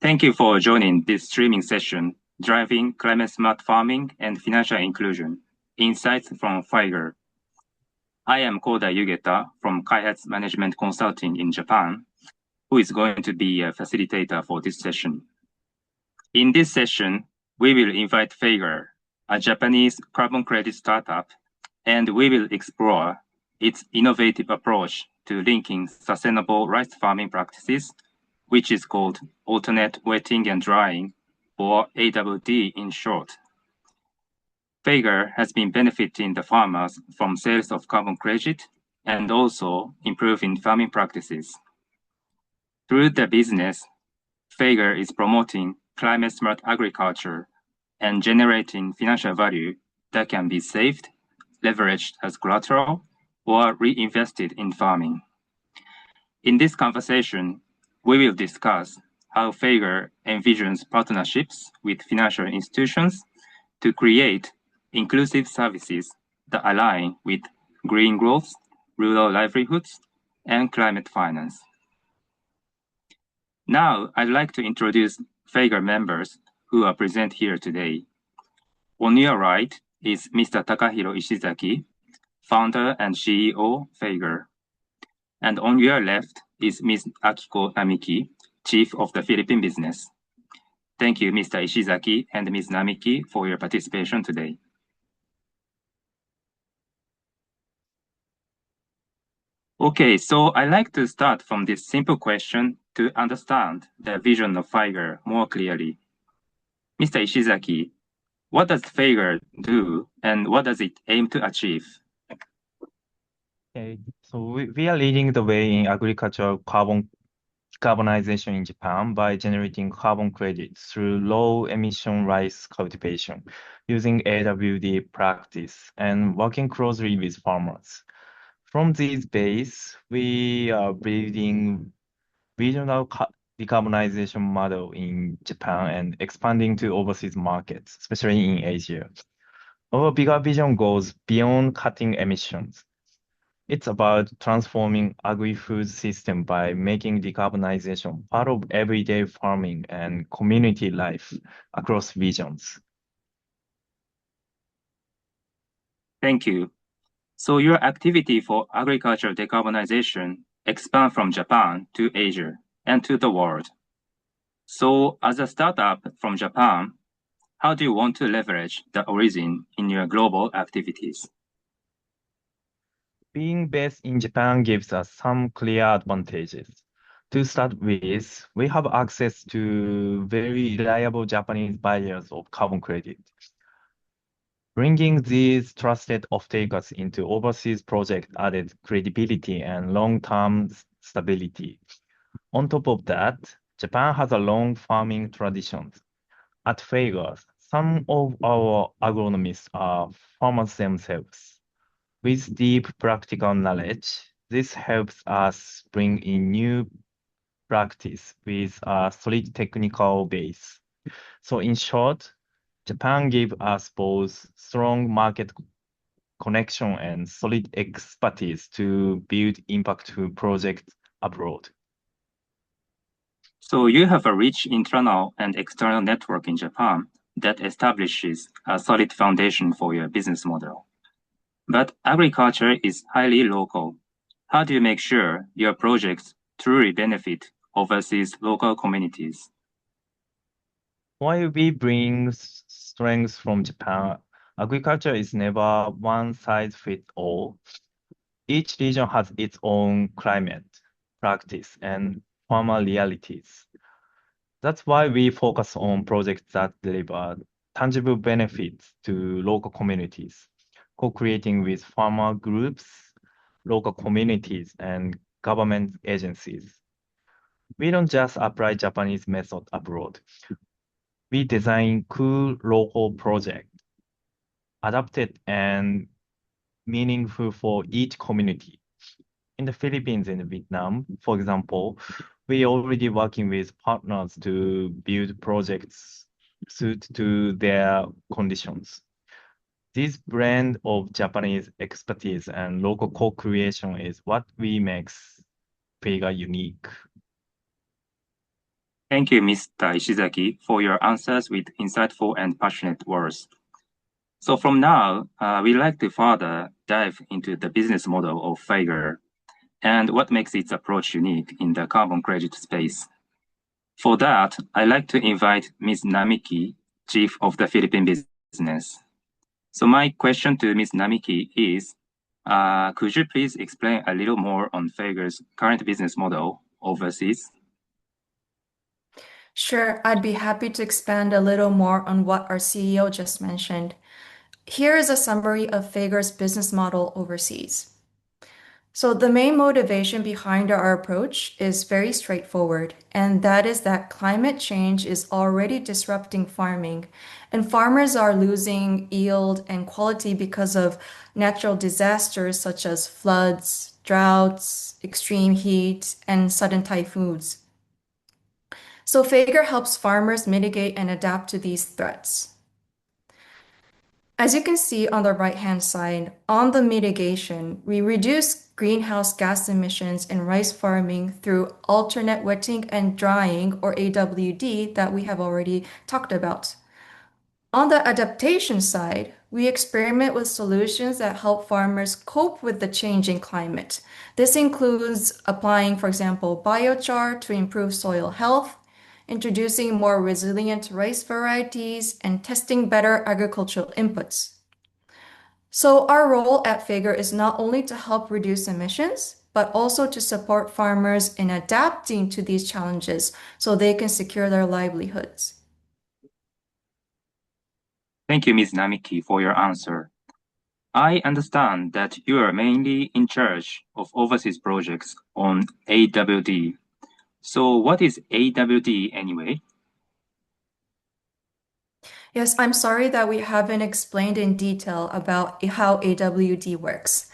Thank you for joining this streaming session, Driving Climate Smart Farming and Financial Inclusion, Insights from Faeger. I am Koda Yugeta from Kaihatsu Management Consulting in Japan, who is going to be a facilitator for this session. In this session, we will invite Faeger, a Japanese carbon credit startup, and we will explore its innovative approach to linking sustainable rice farming practices, which is called alternate wetting and drying, or AWD in short. Faeger has been benefiting the farmers from sales of carbon credit and also improving farming practices. Through the business, Faeger is promoting climate-smart agriculture and generating financial value that can be saved, leveraged as collateral, or reinvested in farming. In this conversation, we will discuss how Faeger envisions partnerships with financial institutions to create inclusive services that align with green growth, rural livelihoods, and climate finance. Now, I'd like to introduce Faeger members who are present here today. On your right is Mr. Takahiro Ishizaki, founder and CEO, Faeger. And on your left is Ms. Akiko Namiki, Chief of the Philippine Business. Thank you, Mr. Ishizaki and Ms. Namiki, for your participation today. Okay, so I'd like to start from this simple question to understand the vision of Faeger more clearly. Mr. Ishizaki, what does Faeger do and what does it aim to achieve? Okay, so we are leading the way in agricultural carbonization in Japan by generating carbon credits through low emission rice cultivation using AWD practice and working closely with farmers. From this base, we are building regional decarbonization model in Japan and expanding to overseas markets, especially in Asia. Our bigger vision goes beyond cutting emissions. It's about transforming agri-food system by making decarbonization part of everyday farming and community life across regions. Thank you. So your activity for agricultural decarbonization expand from Japan to Asia and to the world. So as a startup from Japan, how do you want to leverage the origin in your global activities? Being based in Japan gives us some clear advantages. To start with, we have access to very reliable Japanese buyers of carbon credit. Bringing these trusted off-takers into overseas projects added credibility and long-term stability. On top of that, Japan has a long farming tradition. At Faeger, some of our agronomists are farmers themselves. With deep practical knowledge, this helps us bring in new practice with a solid technical base. So in short, Japan gave us both strong market connection and solid expertise to build impactful projects abroad. So you have a rich internal and external network in Japan that establishes a solid foundation for your business model. But agriculture is highly local. How do you make sure your projects truly benefit overseas local communities? While we bring strengths from Japan, agriculture is never one size fits all. Each region has its own climate, practice, and farmer realities. That's why we focus on projects that deliver tangible benefits to local communities, co-creating with farmer groups, local communities, and government agencies. We don't just apply Japanese method abroad. We design cool local projects, adapted and meaningful for each community. In the Philippines and Vietnam, for example, we already working with partners to build projects suit to their conditions. This blend of Japanese expertise and local co-creation is what we makes Faeger unique. Thank you, Mr. Ishizaki, for your answers with insightful and passionate words. So from now, we'd like to further dive into the business model of Faeger and what makes its approach unique in the carbon credit space. For that, I'd like to invite Ms. Namiki, Chief of the Philippine Business. So my question to Ms. Namiki is, could you please explain a little more on Fager's current business model overseas? Sure, I'd be happy to expand a little more on what our CEO just mentioned. Here is a summary of Fager's business model overseas. So, the main motivation behind our approach is very straightforward, and that is that climate change is already disrupting farming, and farmers are losing yield and quality because of natural disasters such as floods, droughts, extreme heat, and sudden typhoons. So, Fager helps farmers mitigate and adapt to these threats. As you can see on the right-hand side, on the mitigation, we reduce greenhouse gas emissions in rice farming through alternate wetting and drying, or AWD, that we have already talked about. On the adaptation side, we experiment with solutions that help farmers cope with the changing climate. This includes applying, for example, biochar to improve soil health, introducing more resilient rice varieties, and testing better agricultural inputs. So, our role at Fager is not only to help reduce emissions, but also to support farmers in adapting to these challenges so they can secure their livelihoods. Thank you, Ms. Namiki, for your answer. I understand that you are mainly in charge of overseas projects on AWD. So what is AWD anyway? Yes, I'm sorry that we haven't explained in detail about how AWD works.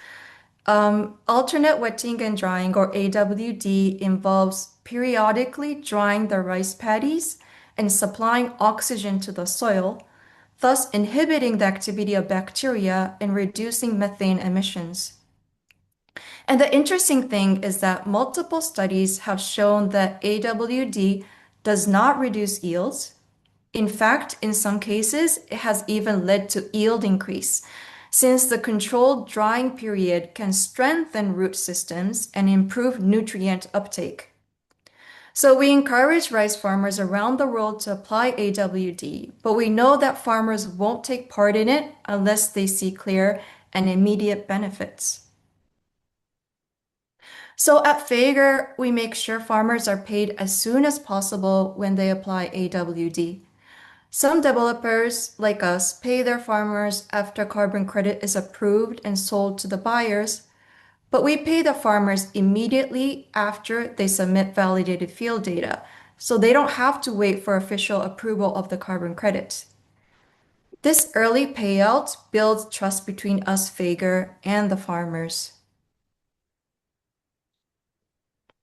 Alternate wetting and drying, or AWD, involves periodically drying the rice paddies and supplying oxygen to the soil, thus inhibiting the activity of bacteria and reducing methane emissions. And the interesting thing is that multiple studies have shown that AWD does not reduce yields. In fact, in some cases, it has even led to yield increase, since the controlled drying period can strengthen root systems and improve nutrient uptake. So we encourage rice farmers around the world to apply AWD, but we know that farmers won't take part in it unless they see clear and immediate benefits. So at Fager, we make sure farmers are paid as soon as possible when they apply AWD. Some developers, like us, pay their farmers after carbon credit is approved and sold to the buyers, but we pay the farmers immediately after they submit validated field data, so they don't have to wait for official approval of the carbon credit. This early payout builds trust between us, Fager, and the farmers.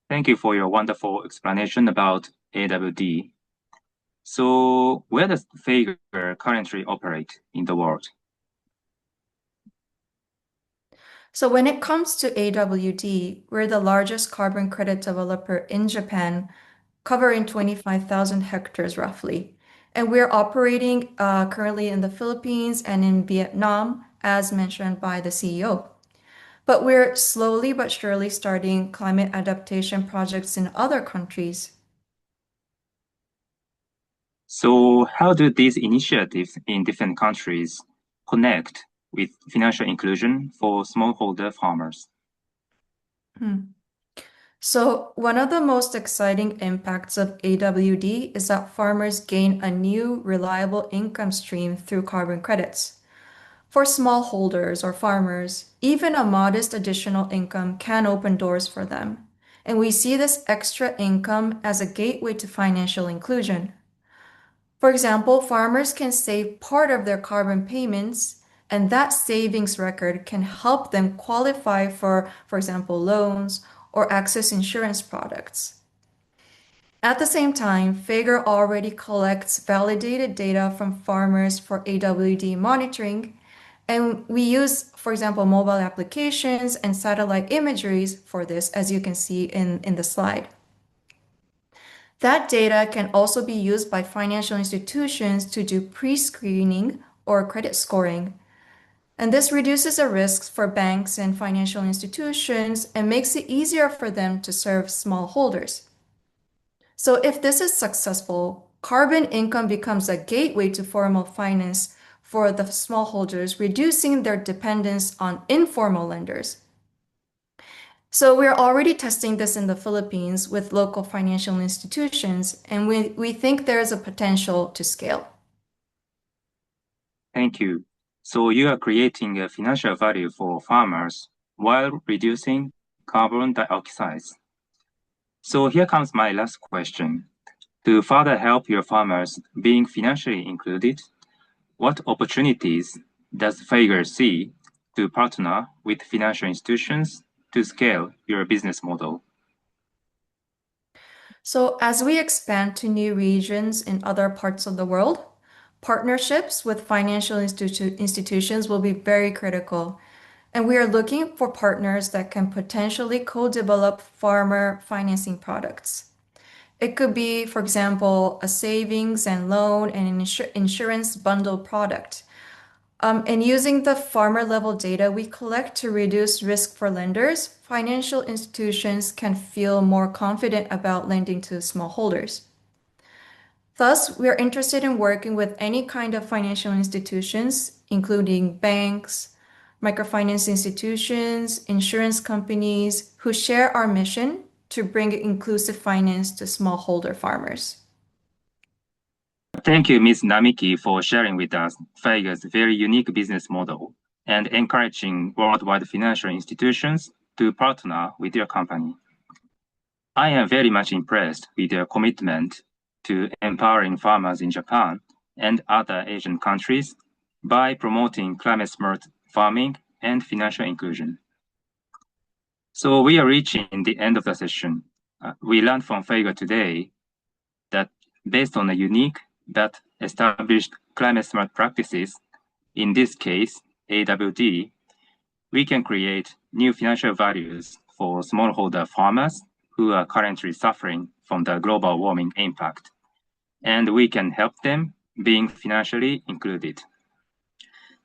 Thank you for your wonderful explanation about AWD. So where does Fager currently operate in the world? So when it comes to AWD, we're the largest carbon credit developer in Japan, covering 25,000 hectares roughly. And we're operating currently in the Philippines and in Vietnam, as mentioned by the CEO. But we're slowly but surely starting climate adaptation projects in other countries. So how do these initiatives in different countries connect with financial inclusion for smallholder farmers? So, one of the most exciting impacts of AWD is that farmers gain a new, reliable income stream through carbon credits. For smallholders or farmers, even a modest additional income can open doors for them. And we see this extra income as a gateway to financial inclusion. For example, farmers can save part of their carbon payments, and that savings record can help them qualify for example, loans or access insurance products. At the same time, Fager already collects validated data from farmers for AWD monitoring, and we use, for example, mobile applications and satellite imageries for this, as you can see in the slide. That data can also be used by financial institutions to do pre-screening or credit scoring. And this reduces the risks for banks and financial institutions and makes it easier for them to serve small holders. So if this is successful, carbon income becomes a gateway to formal finance for the smallholders, reducing their dependence on informal lenders. So we're already testing this in the Philippines with local financial institutions, and we think there is a potential to scale. Thank you. So you are creating a financial value for farmers while reducing carbon dioxide. So here comes my last question. To further help your farmers being financially included, what opportunities does Faeger see to partner with financial institutions to scale your business model? So as we expand to new regions in other parts of the world, partnerships with financial institutions will be very critical. And we are looking for partners that can potentially co-develop farmer financing products. It could be, for example, a savings and loan and an insurance bundle product. And using the farmer level data we collect to reduce risk for lenders, financial institutions can feel more confident about lending to smallholders. Thus, we are interested in working with any kind of financial institutions, including banks, microfinance institutions, insurance companies, who share our mission to bring inclusive finance to smallholder farmers. Thank you, Ms. Namiki, for sharing with us Faeger's very unique business model and encouraging worldwide financial institutions to partner with your company. I am very much impressed with your commitment to empowering farmers in Japan and other Asian countries by promoting climate-smart farming and financial inclusion. So we are reaching the end of the session. We learned from Faeger today that based on a unique but established climate-smart practices, in this case, AWD, we can create new financial values for smallholder farmers who are currently suffering from the global warming impact, and we can help them being financially included.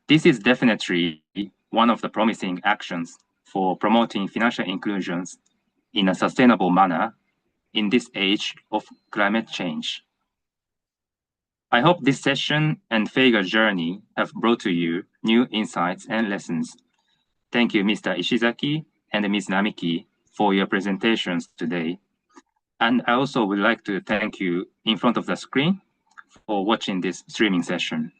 This is definitely one of the promising actions for promoting financial inclusions in a sustainable manner in this age of climate change. I hope this session and Faeger journey have brought to you new insights and lessons. Thank you, Mr. Ishizaki and Ms. Namiki, for your presentations today. And I also would like to thank you in front of the screen for watching this streaming session.